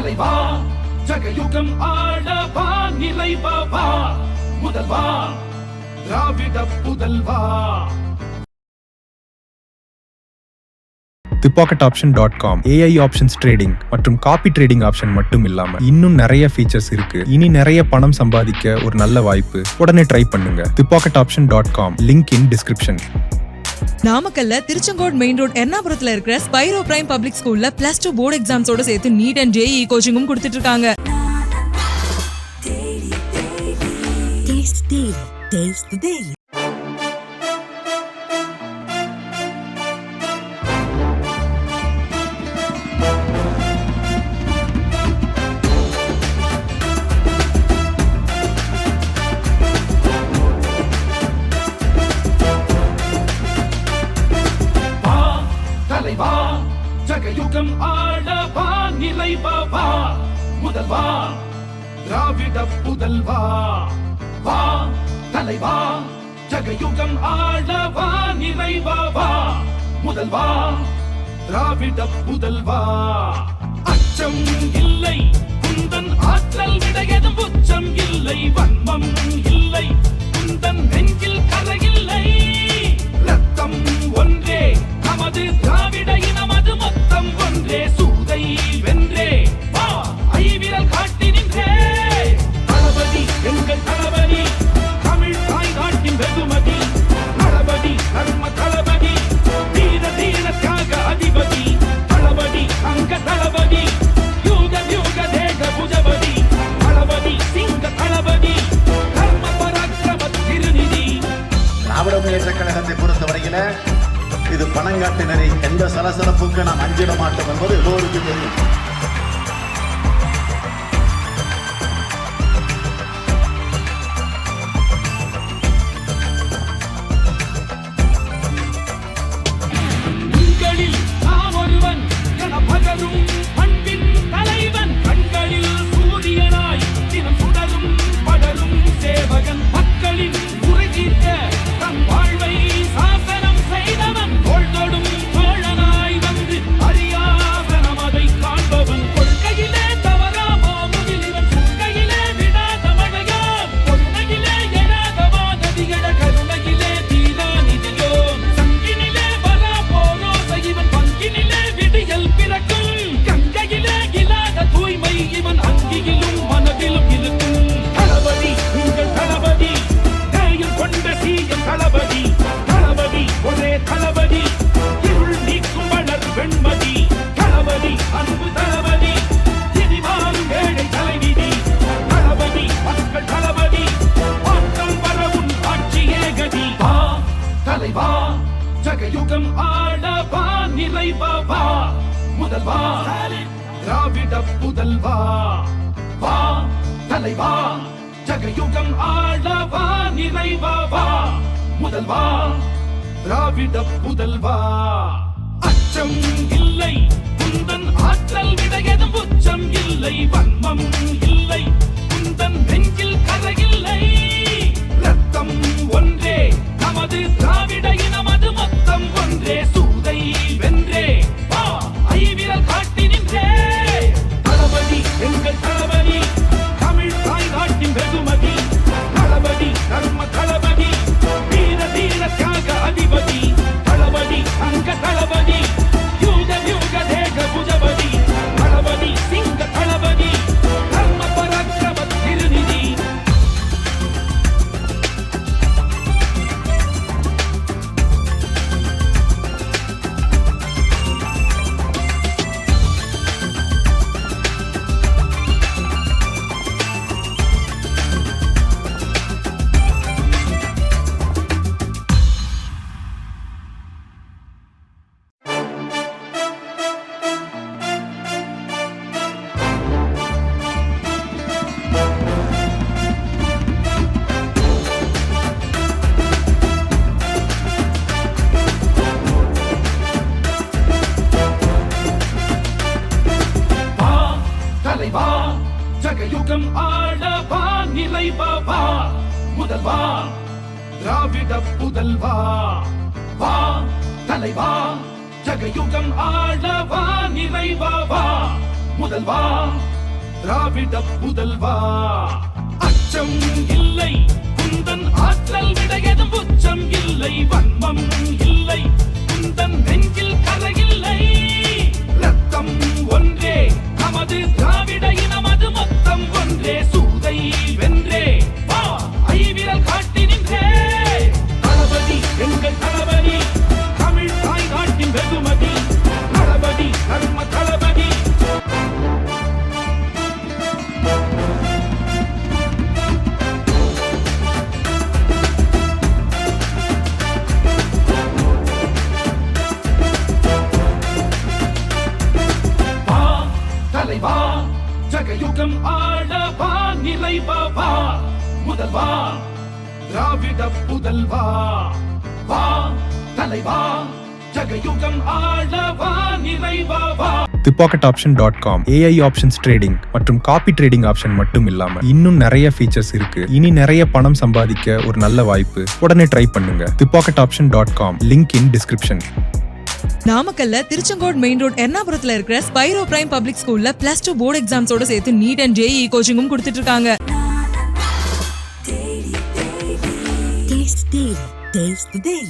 தலைவா ஜகயுகம் ஆளவா நிறைவா முதல்வா திராவிட புதல்வா. thepocketoption.com AI ஆப்ஷன்ஸ் ட்ரேடிங் மற்றும் காப்பி ட்ரேடிங் ஆப்ஷன் மட்டும் இல்லாம இன்னும் நிறைய ஃபீச்சர்ஸ் இருக்கு. இனி நிறைய பணம் சம்பாதிக்க ஒரு நல்ல வாய்ப்பு. உடனே ட்ரை பண்ணுங்க. thepocketoption.com link in description. நாமக்கல்ல திருச்செங்கோடு மெயின் ரோட் எர்ணாபுரத்துல இருக்கிற ஸ்பைரோ பிரைம் பப்ளிக் ஸ்கூல்ல +2 போர்டு எக்ஸாம்ஸோட சேர்த்து நீட் அண்ட் JEE கோச்சிங்கும் கொடுத்துட்டு இருக்காங்க. தலைவா ஜகயுகம் ஆளவா நிறைவா முதல்வா திராவிட புதல்வா. வா தலைவா ஜகயுகம் ஆளவா நிறைவா முதல்வா திராவிட புதல்வா. அச்சம் இல்லை குந்தன் ஆற்றல் விடையதும் உச்சம் இல்லை வன்மம் இல்லை குந்தன் நெஞ்சில் கரையில்லை. ரத்தம் ஒன்றே நமது திராவிட இனமது மொத்தம் ஒன்றே சூதை வென்றே வா ஐவிரல் காட்டி நின்றே. தளபதி எங்கள் தளபதி தமிழ் தாய் நாட்டின் வெகுமதி தளபதி தர்ம தளபதி தீர தீர தியாக அதிபதி தளபதி அங்க தளபதி யூக யூக தேக புஜபதி தளபதி சிங்க தளபதி தர்ம பராக்கிரம திருநிதி. திராவிட முன்னேற்ற கழகத்தை பொறுத்தவரையில இது பணங்காட்டினரை எந்த சலசலப்புக்கு நாம் அஞ்சிட மாட்டோம் என்பது எல்லோருக்கும் தெரியும். உங்களில் நாம் ஒருவன் என பகரும் பண்பின் தலைவன் கண்களில் சூரியனாய் தினம் சுடரும் படரும் சேவகன் மக்களின் குறை தீர்க்க தன் வாழ்வை சாசனம் செய்தவன் தோள்தொடும் தோழனாய் வந்து அரியாசனம் அதை காண்பவன் கொள்கையிலே தவறாமா முகிலிவன் கொள்கையிலே விடாத மழையாம் கொள்கையிலே எழாதவா நதிகள கருணையிலே தீரா நிதியோ சங்கினிலே வரா போரோ இவன் பங்கினிலே விடியல் பிறக்கும் கங்கையிலே இல்லாத தூய்மை இவன் அங்கியிலும் மனதிலும் இருக்கும். தளபதி உங்கள் தளபதி நேயம் கொண்ட சீயம் தளபதி தளபதி ஒரே தளபதி இருள் நீக்கும் வளர் வெண்மதி தளபதி அன்பு தளபதி திதிமாறும் ஏழை தலைவிதி தளபதி மக்கள் தளபதி மாற்றம் வரவும் ஆட்சியே கதி. வா தலைவா ஜகயுகம் ஆளவா நிறைவா முதல்வா திராவிட புதல்வா. வா தலைவா ஜகயுகம் ஆளவா நிறைவா முதல்வா திராவிட புதல்வா. அச்சம் இல்லை குந்தன் ஆற்றல் விடையதும் உச்சம் இல்லை வன்மம் இல்லை குந்தன் நெஞ்சில் கரையில்லை. ரத்தம் ஒன்றே நமது திராவிட இனமது மொத்தம் ஒன்றே சூதை வென்றே வா ஐவிரல் காட்டி நின்றே. தளபதி எங்கள் தளபதி தமிழ் தாய் நாட்டின் வெகுமதி தளபதி தர்ம தளபதி தீர தீர தியாக அதிபதி தளபதி அங்க தளபதி யூக யூக தேக புஜபதி தளபதி சிங்க தளபதி தர்ம பராக்கிரம திருநிதி. ஜகயுகம் ஆளவா நிறைவா முதல்வா திராவிட புதல்வா. வா தலைவா ஜகயுகம் ஆளவா நிறைவா முதல்வா திராவிட புதல்வா அச்சம் இல்லை குந்தன் ஆற்றல் விடையதும் உச்சம் இல்லை வன்மம் இல்லை குந்தன் நெஞ்சில் கரையில்லை ரத்தம் ஒன்றே நமது திராவிட இனமது மொத்தம் ஒன்றே சூதை வென்றே வா ஐவிரல் காட்டி நின்றே தளபதி எங்கள் தளபதி தமிழ் தாய் நாட்டின் வெகுமதி தளபதி தர்ம தளபதி வா தலைவா ஜகயுகம் ஆளவா நிலைவா முதல்வா திராவிட புதல்வா வா தலைவா ஜகயுகம் ஆளவா நிலைவா திப்பாக்கெட் ஏஐ ஆப்ஷன்ஸ் ட்ரேடிங் மற்றும் காப்பி ட்ரேடிங் ஆப்ஷன் மட்டும் இல்லாம இன்னும் நிறைய ஃபீச்சர்ஸ் இருக்கு. இனி நிறைய பணம் சம்பாதிக்க ஒரு நல்ல வாய்ப்பு. உடனே ட்ரை பண்ணுங்க. திப்பாக்கெட் லிங்க் இன் டிஸ்கிரிப்ஷன். நாமக்கல்ல திருச்செங்கோடு மெயின் ரோட் எர்ணாபுரத்துல இருக்கிற ஸ்பைரோ பிரைம் பப்ளிக் ஸ்கூல்ல +2 போர்டு எக்ஸாம்ஸோட சேர்த்து நீட் அண்ட் ஜேஇ கோச்சிங்கும் கொடுத்துட்டு இருக்காங்க. Taste the daily.